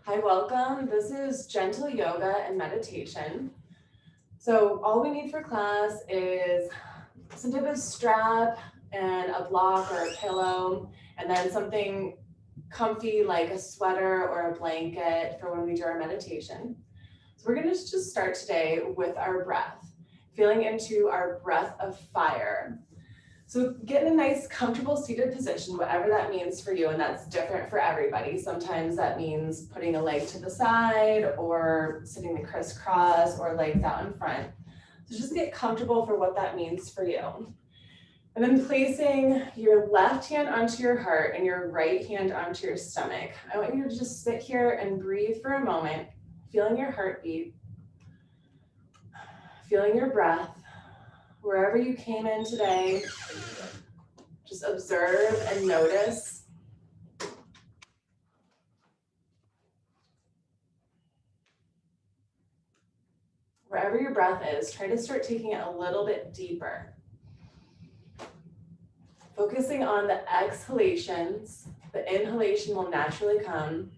Hi, welcome. This is gentle yoga and meditation. So all we need for class is some type of strap and a block or a pillow, and then something comfy like a sweater or a blanket for when we do our meditation. So we're gonna just start today with our breath, feeling into our breath of fire. So get in a nice, comfortable seated position, whatever that means for you, and that's different for everybody. Sometimes that means putting a leg to the side or sitting the crisscross or legs out in front. So just get comfortable for what that means for you. And then placing your left hand onto your heart and your right hand onto your stomach. I want you to just sit here and breathe for a moment, feeling your heartbeat, feeling your breath. Wherever you came in today, just observe and notice. Wherever your breath is, try to start taking it a little bit deeper. Focusing on the exhalations, the inhalation will naturally come.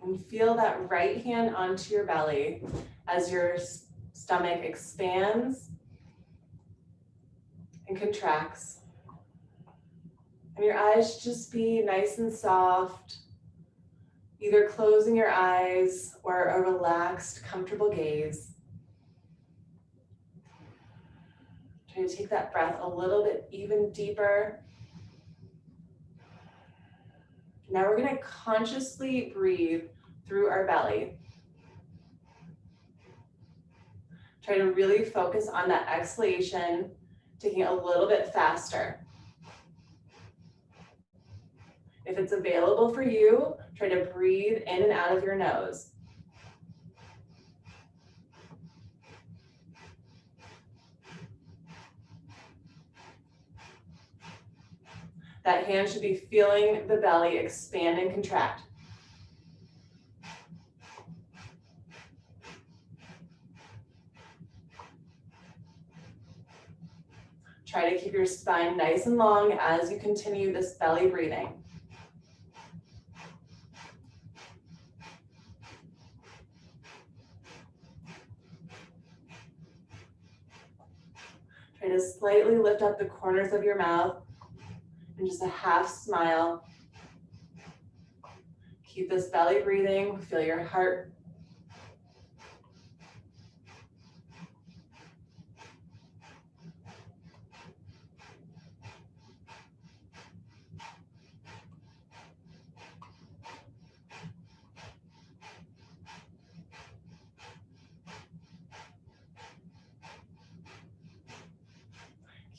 And feel that right hand onto your belly as your stomach expands and contracts. And your eyes just be nice and soft, either closing your eyes or a relaxed, comfortable gaze. Try to take that breath a little bit even deeper. Now we're going to consciously breathe through our belly. Try to really focus on that exhalation, taking it a little bit faster. If it's available for you, try to breathe in and out of your nose. That hand should be feeling the belly expand and contract. Try to keep your spine nice and long as you continue this belly breathing. Try to slightly lift up the corners of your mouth and just a half smile. Keep this belly breathing, feel your heart.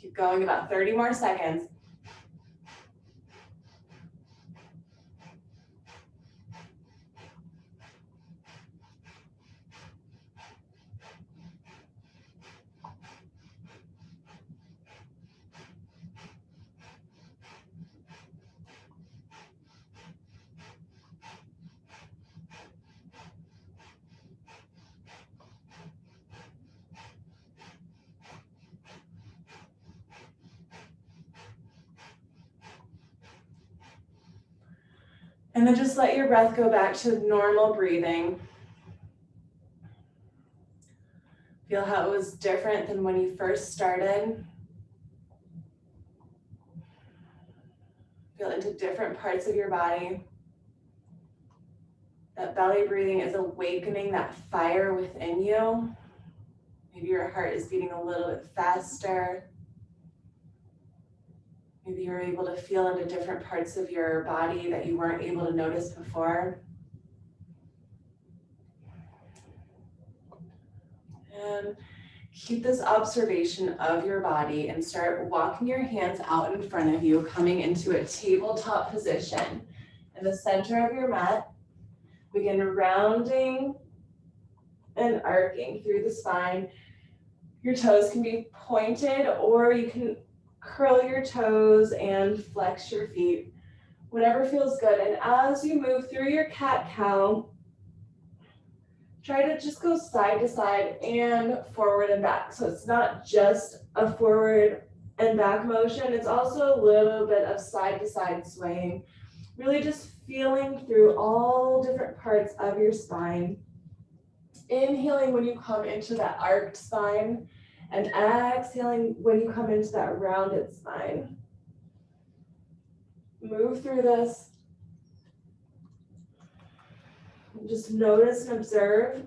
Keep going about 30 more seconds. And then just let your breath go back to normal breathing. Feel how it was different than when you first started. Feel into different parts of your body. That belly breathing is awakening that fire within you. Maybe your heart is beating a little bit faster. Maybe you're able to feel into different parts of your body that you weren't able to notice before. And keep this observation of your body and start walking your hands out in front of you, coming into a tabletop position. In the center of your mat, begin rounding and arcing through the spine. Your toes can be pointed or you can curl your toes and flex your feet, whatever feels good. And as you move through your cat-cow, try to just go side to side and forward and back. So it's not just a forward and back motion. It's also a little bit of side to side swaying, really just feeling through all different parts of your spine. Inhaling when you come into that arched spine, and exhaling when you come into that rounded spine. Move through this. Just notice and observe.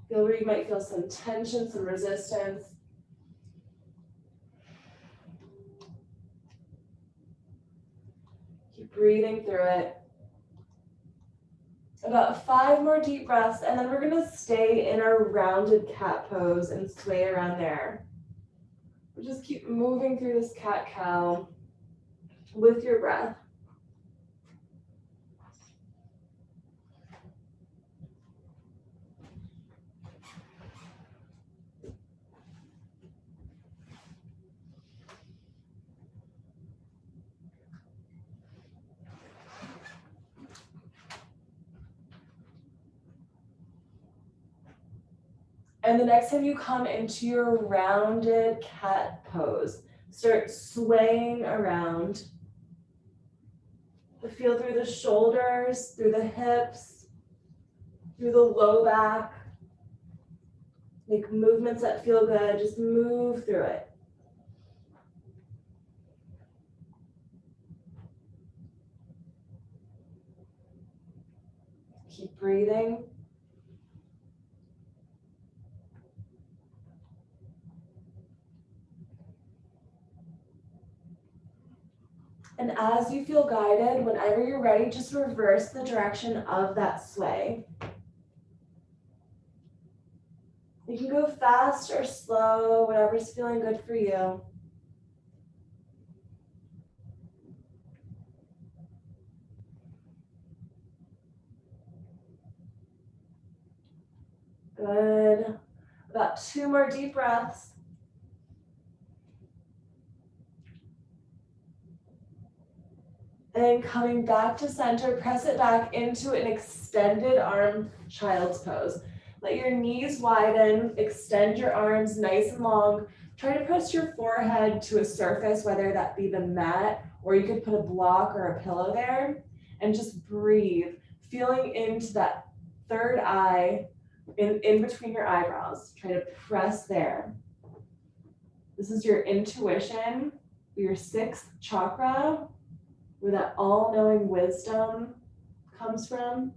Feel where you might feel some tension, some resistance. Keep breathing through it. About 5 more deep breaths, and then we're going to stay in our rounded cat pose and sway around there. We'll just keep moving through this cat-cow with your breath. And the next time you come into your rounded cat pose, start swaying around. Feel through the shoulders, through the hips, through the low back. Make movements that feel good. Just move through it. Keep breathing. And as you feel guided, whenever you're ready, just reverse the direction of that sway. You can go fast or slow, whatever's feeling good for you. Good. About 2 more deep breaths. And coming back to center, press it back into an extended arm child's pose. Let your knees widen, extend your arms nice and long. Try to press your forehead to a surface, whether that be the mat, or you could put a block or a pillow there, and just breathe, feeling into that third eye in between your eyebrows. Try to press there. This is your intuition, your 6th chakra, where that all-knowing wisdom comes from.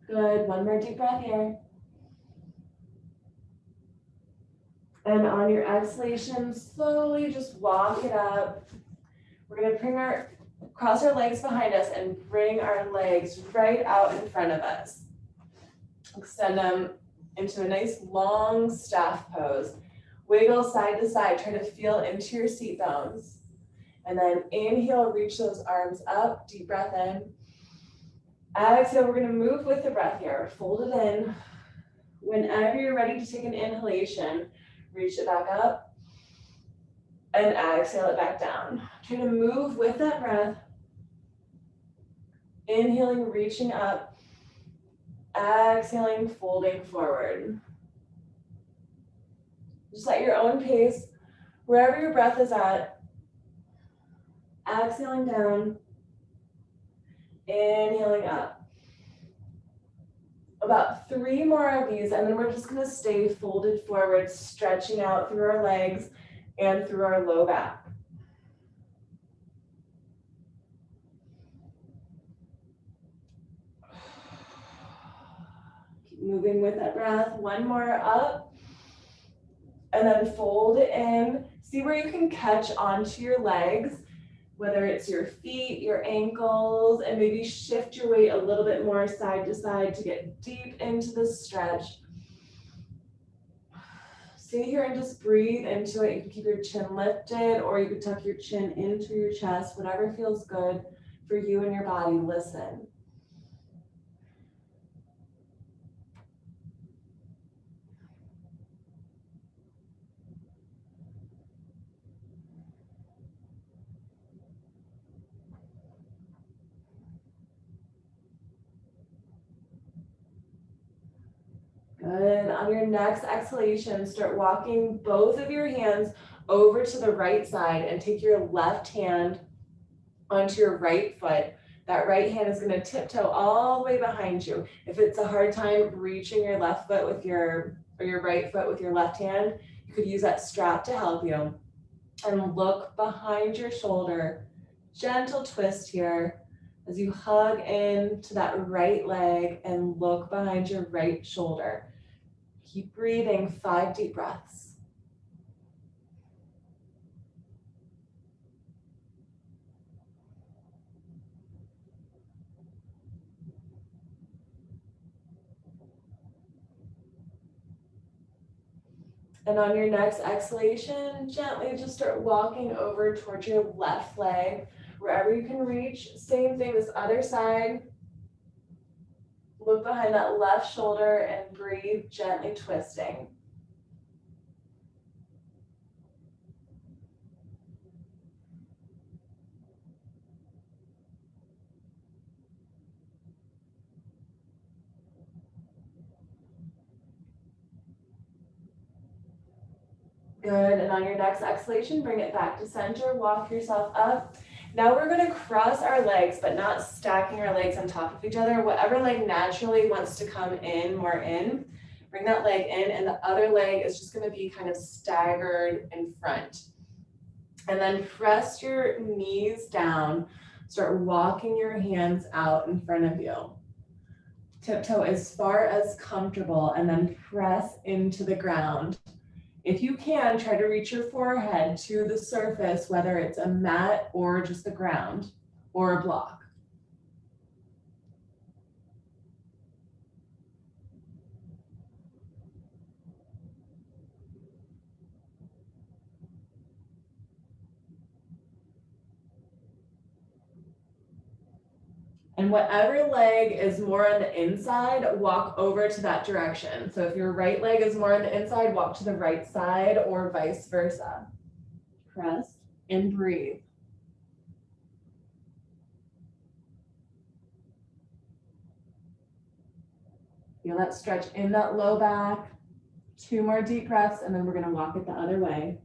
Good, 1 more deep breath here. And on your exhalation, slowly just walk it up. We're gonna cross our legs behind us and bring our legs right out in front of us. Extend them into a nice long staff pose. Wiggle side to side, try to feel into your seat bones. And then inhale, reach those arms up, deep breath in. Exhale, we're gonna move with the breath here. Fold it in. Whenever you're ready to take an inhalation, reach it back up and exhale it back down. Try to move with that breath. Inhaling, reaching up. Exhaling, folding forward. Just at your own pace, wherever your breath is at. Exhaling down. Inhaling up. About 3 more of these, and then we're just gonna stay folded forward, stretching out through our legs and through our low back. Keep moving with that breath. 1 more up, and then fold it in. See where you can catch onto your legs, whether it's your feet, your ankles, and maybe shift your weight a little bit more side to side to get deep into the stretch. Stay here and just breathe into it. You can keep your chin lifted, or you can tuck your chin into your chest, whatever feels good for you and your body. Listen. on your next exhalation, start walking both of your hands over to the right side and take your left hand onto your right foot. That right hand is going to tiptoe all the way behind you. If it's a hard time reaching your left foot with your right foot with your left hand, you could use that strap to help you. And look behind your shoulder. Gentle twist here as you hug in to that right leg and look behind your right shoulder. Keep breathing, 5 deep breaths. And on your next exhalation, gently just start walking over towards your left leg, wherever you can reach. Same thing, this other side. Look behind that left shoulder and breathe, gently twisting. Good, and on your next exhalation, bring it back to center, walk yourself up. Now we're gonna cross our legs, but not stacking our legs on top of each other. Whatever leg naturally wants to come in, more in, bring that leg in, and the other leg is just gonna be kind of staggered in front. And then press your knees down, start walking your hands out in front of you. Tiptoe as far as comfortable, and then press into the ground. If you can, try to reach your forehead to the surface, whether it's a mat or just the ground or a block. And whatever leg is more on the inside, walk over to that direction. So if your right leg is more on the inside, walk to the right side or vice versa. Press and breathe. Feel that stretch in that low back. 2 more deep breaths, and then we're gonna walk it the other way.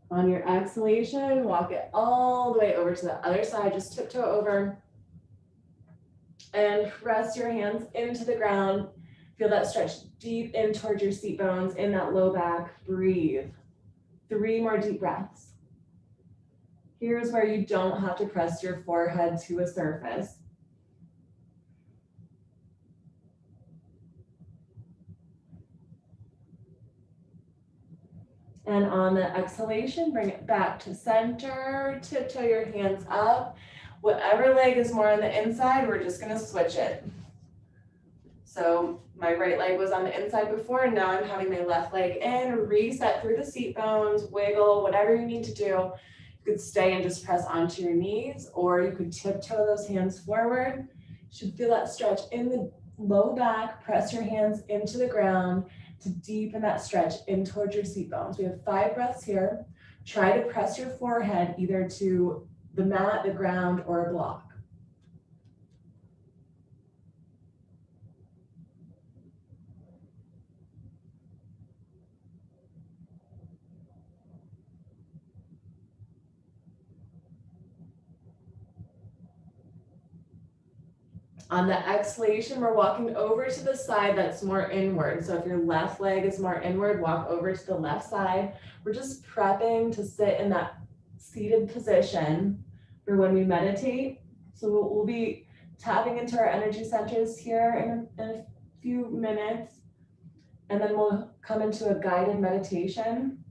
On your exhalation, walk it all the way over to the other side. Just tiptoe over and press your hands into the ground. Feel that stretch deep in towards your seat bones, in that low back. Breathe. 3 more deep breaths. Here's where you don't have to press your forehead to a surface. And on the exhalation, bring it back to center, tiptoe your hands up. Whatever leg is more on the inside, we're just gonna switch it. So my right leg was on the inside before, and now I'm having my left leg in. Reset through the seat bones, wiggle, whatever you need to do. You could stay and just press onto your knees, or you could tiptoe those hands forward. You should feel that stretch in the low back. Press your hands into the ground to deepen that stretch in towards your seat bones. We have 5 breaths here. Try to press your forehead either to the mat, the ground, or a block. On the exhalation, we're walking over to the side that's more inward. So if your left leg is more inward, walk over to the left side. We're just prepping to sit in that seated position for when we meditate. So we'll be tapping into our energy centers here in a few minutes. And then we'll come into a guided meditation.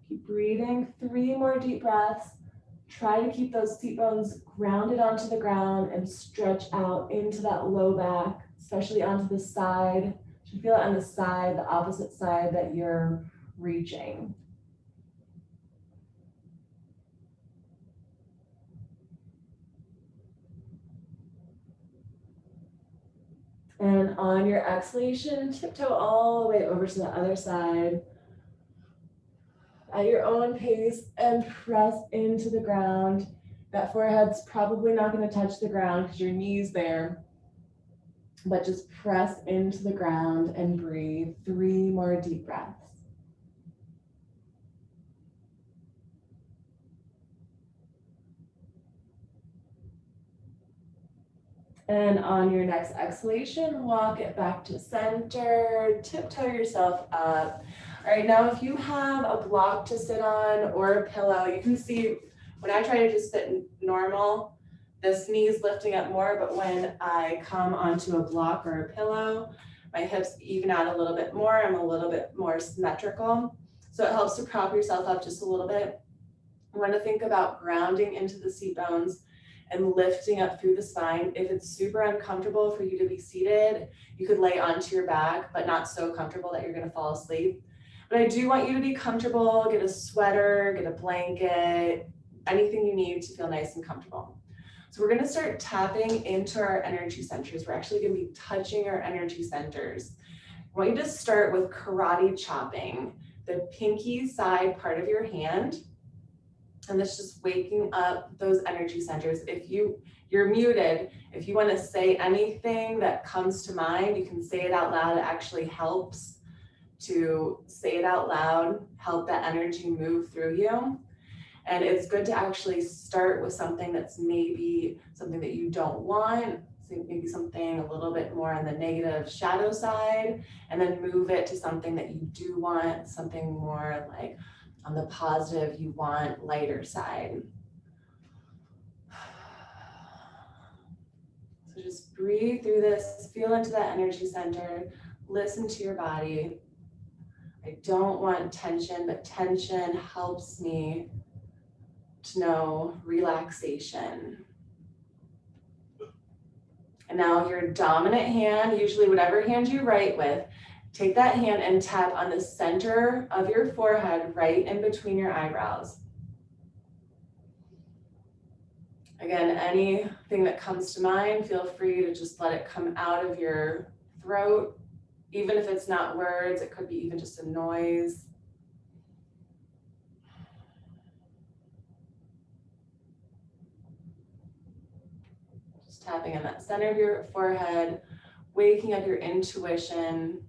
Keep breathing, 3 more deep breaths. Try to keep those seat bones grounded onto the ground and stretch out into that low back, especially onto the side. You should feel it on the side, the opposite side that you're reaching. And on your exhalation, tiptoe all the way over to the other side at your own pace and press into the ground. That forehead's probably not going to touch the ground because your knee's there, but just press into the ground and breathe. 3 more deep breaths. And on your next exhalation, walk it back to center, tiptoe yourself up. All right, now if you have a block to sit on or a pillow, you can see when I try to just sit normal, this knee's lifting up more, but when I come onto a block or a pillow, my hips even out a little bit more. I'm a little bit more symmetrical. So it helps to prop yourself up just a little bit. You want to think about grounding into the seat bones and lifting up through the spine. If it's super uncomfortable for you to be seated, you could lay onto your back, but not so comfortable that you're going to fall asleep. But I do want you to be comfortable. Get a sweater, get a blanket, anything you need to feel nice and comfortable. So we're going to start tapping into our energy centers. We're actually going to be touching our energy centers. I want you to start with karate chopping the pinky side part of your hand. And that's just waking up those energy centers. If you're muted, if you want to say anything that comes to mind, you can say it out loud. It actually helps to say it out loud, help that energy move through you. And it's good to actually start with something that's maybe something that you don't want, so maybe something a little bit more on the negative shadow side, and then move it to something that you do want, something more like on the positive, you want lighter side. So just breathe through this, feel into that energy center, listen to your body. I don't want tension, but tension helps me to know relaxation. And now your dominant hand, usually whatever hand you write with, take that hand and tap on the center of your forehead, right in between your eyebrows. Again, anything that comes to mind, feel free to just let it come out of your throat. Even if it's not words, it could be even just a noise. Just tapping on that center of your forehead, waking up your intuition.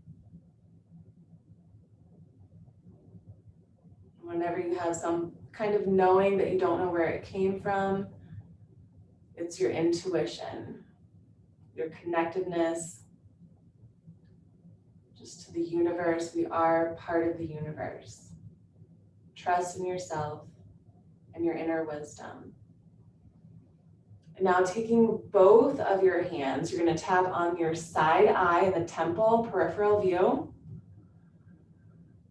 Whenever you have some kind of knowing that you don't know where it came from, it's your intuition, your connectedness just to the universe. We are part of the universe. Trust in yourself and your inner wisdom. And now taking both of your hands, you're going to tap on your side eye and the temple, peripheral view.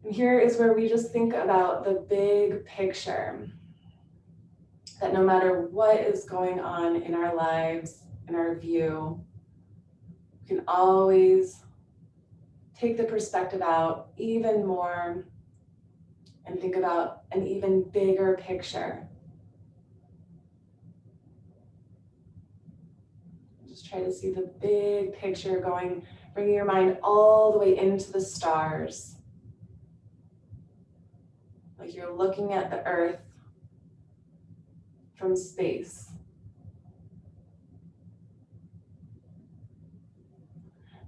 And here is where we just think about the big picture. That no matter what is going on in our lives, in our view, we can always take the perspective out even more and think about an even bigger picture. Just try to see the big picture going, bringing your mind all the way into the stars. Like you're looking at the earth from space.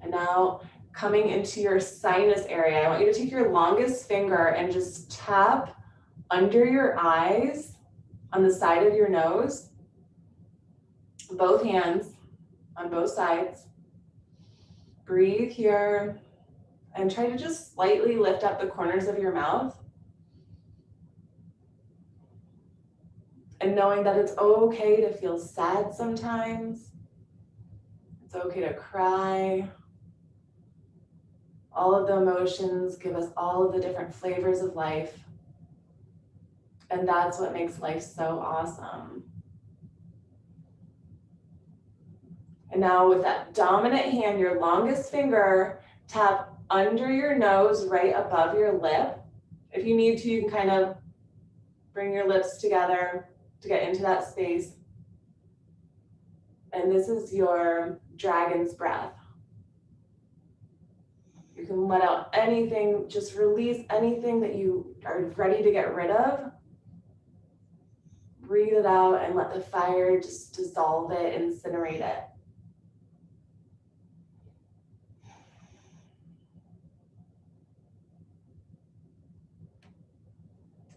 And now coming into your sinus area, I want you to take your longest finger and just tap under your eyes on the side of your nose, both hands on both sides. Breathe here and try to just slightly lift up the corners of your mouth. And knowing that it's okay to feel sad sometimes. It's okay to cry. All of the emotions give us all of the different flavors of life. And that's what makes life so awesome. And now with that dominant hand, your longest finger, tap under your nose, right above your lip. If you need to, you can kind of bring your lips together to get into that space. And this is your dragon's breath. You can let out anything, just release anything that you are ready to get rid of. breathe it out and let the fire just dissolve it, incinerate it.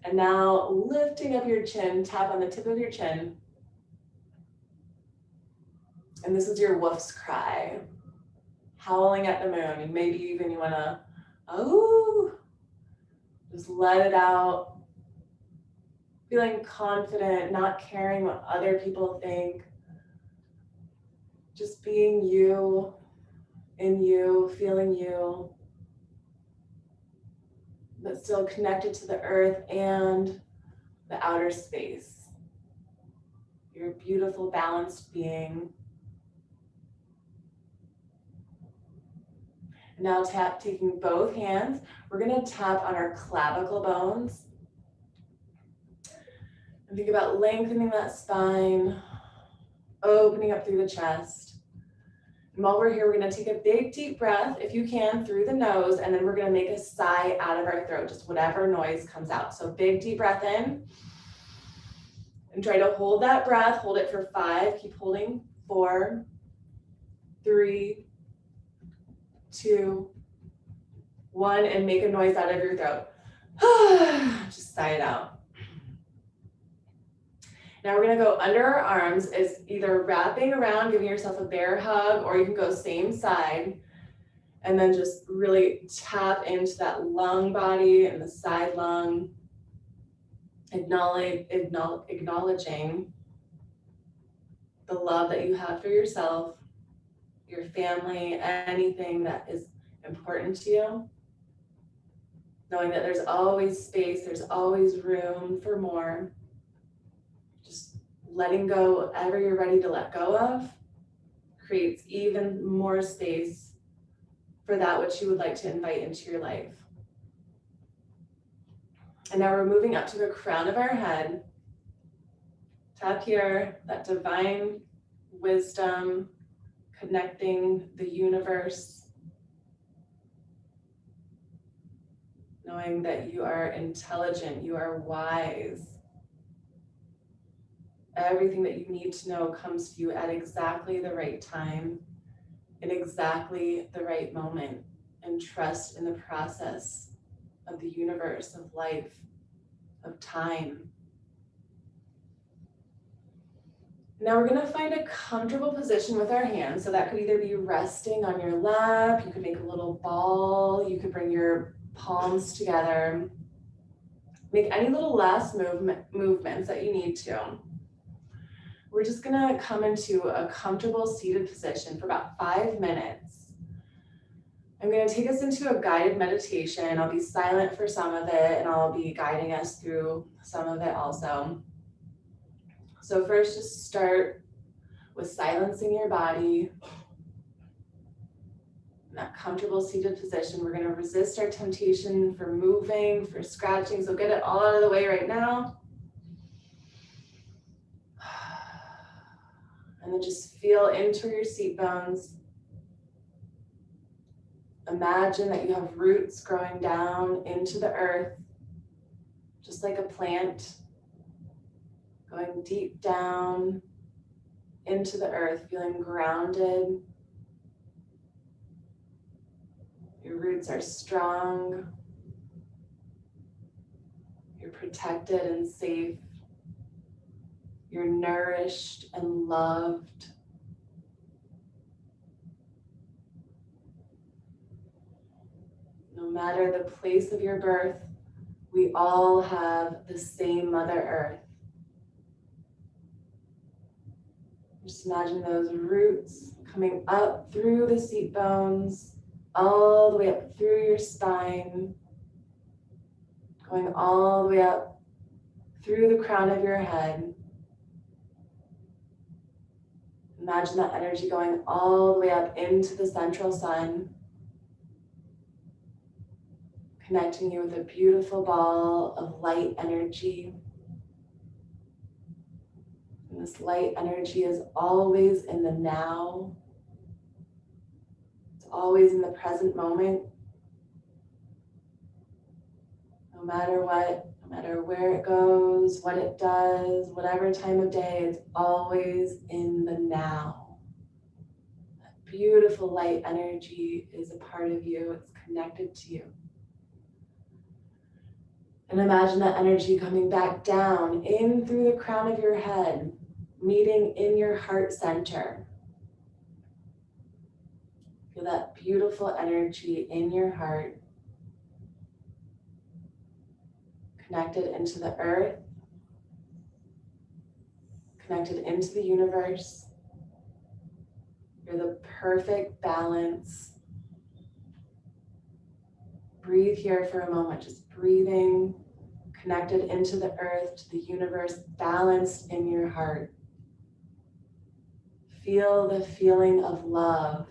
And now lifting up your chin, tap on the tip of your chin. And this is your wolf's cry, howling at the moon. And maybe even you wanna, oh, just let it out. Feeling confident, not caring what other people think. Just being you, in you, feeling you, but still connected to the earth and the outer space. You're a beautiful, balanced being. Now taking both hands, we're gonna tap on our clavicle bones. And think about lengthening that spine, opening up through the chest. And while we're here, we're gonna take a big deep breath, if you can, through the nose, and then we're gonna make a sigh out of our throat, just whatever noise comes out. So big deep breath in, and try to hold that breath, hold it for 5, keep holding, 4, 3, 2, 1, and make a noise out of your throat. Just sigh it out. Now we're gonna go under our arms, is either wrapping around, giving yourself a bear hug, or you can go same side, and then just really tap into that lung body and the side lung, acknowledging the love that you have for yourself, your family, anything that is important to you. Knowing that there's always space, there's always room for more. Just letting go whatever you're ready to let go of creates even more space for that which you would like to invite into your life. And now we're moving up to the crown of our head. Tap here, that divine wisdom, connecting the universe, knowing that you are intelligent, you are wise. Everything that you need to know comes to you at exactly the right time, in exactly the right moment, and trust in the process of the universe, of life, of time. Now we're gonna find a comfortable position with our hands. So that could either be resting on your lap, you could make a little ball, you could bring your palms together. Make any little last movements that you need to. We're just gonna come into a comfortable seated position for about 5 minutes. I'm gonna take us into a guided meditation. I'll be silent for some of it, and I'll be guiding us through some of it also. So first, just start with silencing your body. In that comfortable seated position, we're gonna resist our temptation for moving, for scratching. So get it all out of the way right now. And then just feel into your seat bones. Imagine that you have roots growing down into the earth, just like a plant, going deep down into the earth, feeling grounded. Your roots are strong. You're protected and safe. You're nourished and loved. No matter the place of your birth, we all have the same Mother Earth. Just imagine those roots coming up through the seat bones, all the way up through your spine, going all the way up through the crown of your head. Imagine that energy going all the way up into the central sun, connecting you with a beautiful ball of light energy. And this light energy is always in the now. It's always in the present moment. No matter what, no No matter where it goes, what it does, whatever time of day, it's always in the now. That beautiful light energy is a part of you. It's connected to you. And imagine that energy coming back down in through the crown of your head, meeting in your heart center. Feel that beautiful energy in your heart, connected into the earth, connected into the universe. You're the perfect balance. Breathe here for a moment, just breathing, connected into the earth, to the universe, balanced in your heart. Feel the feeling of love.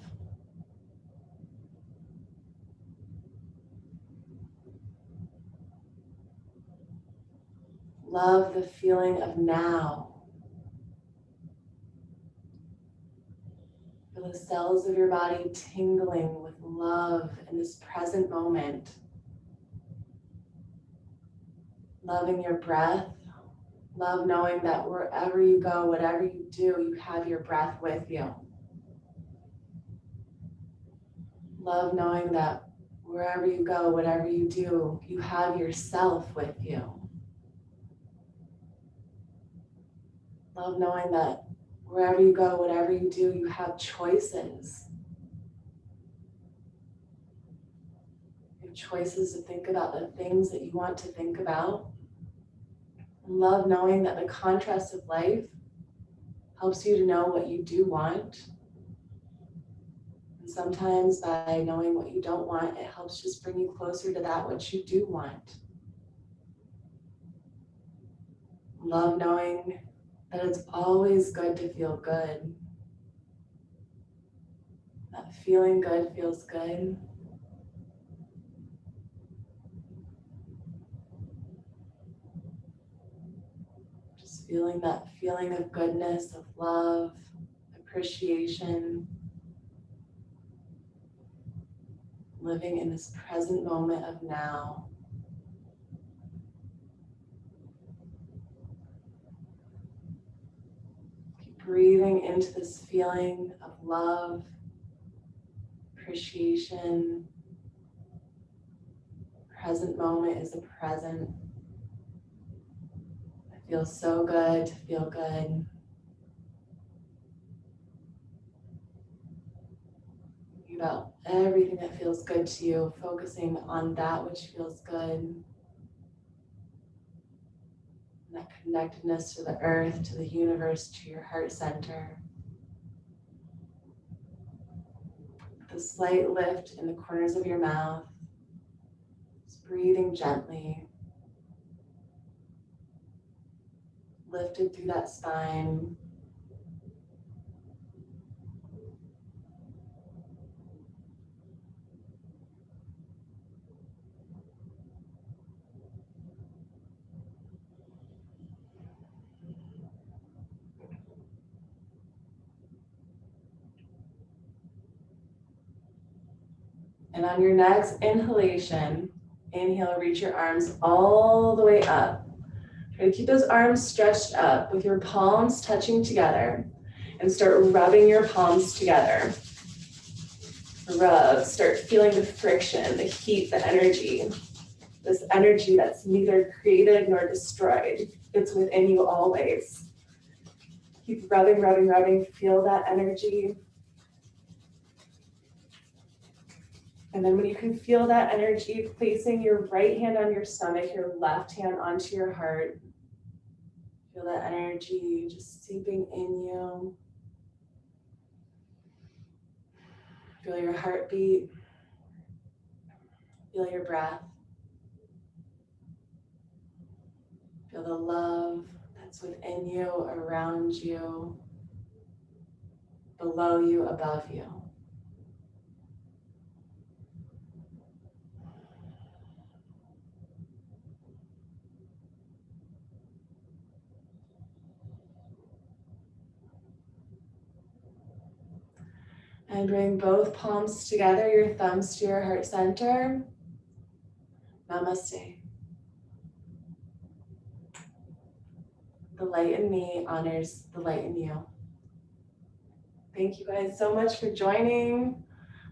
Love the feeling of now. Feel the cells of your body tingling with love in this present moment. Loving your breath. Love knowing that wherever you go, whatever you do, you have your breath with you. Love knowing that wherever you go, whatever you do, you have yourself with you. Love knowing that wherever you go, whatever you do, you have choices. You have choices to think about the things that you want to think about. And love knowing that the contrast of life helps you to know what you do want. And sometimes by knowing what you don't want, it helps just bring you closer to that which you do want. Love knowing that it's always good to feel good. That feeling good feels good. Just feeling that feeling of goodness, of love, appreciation. Living in this present moment of now. Keep breathing into this feeling of love, appreciation. Present moment is a present. It feels so good to feel good. Think about everything that feels good to you, focusing on that which feels good. And that connectedness to the earth, to the universe, to your heart center. The slight lift in the corners of your mouth. Just breathing gently. Lifted through that spine. And on your next inhalation, inhale, reach your arms all the way up. Try to keep those arms stretched up with your palms touching together and start rubbing your palms together. Rub, start feeling the friction, the heat, the energy. This energy that's neither created nor destroyed. It's within you always. Keep rubbing, rubbing, rubbing. Feel that energy. And then when you can feel that energy, placing your right hand on your stomach, your left hand onto your heart. Feel that energy just seeping in you. Feel your heartbeat. Feel your breath. Feel the love that's within you, around you, below you, above you. And bring both palms together, your thumbs to your heart center. Namaste. the light in me honors the light in you. Thank you guys so much for joining.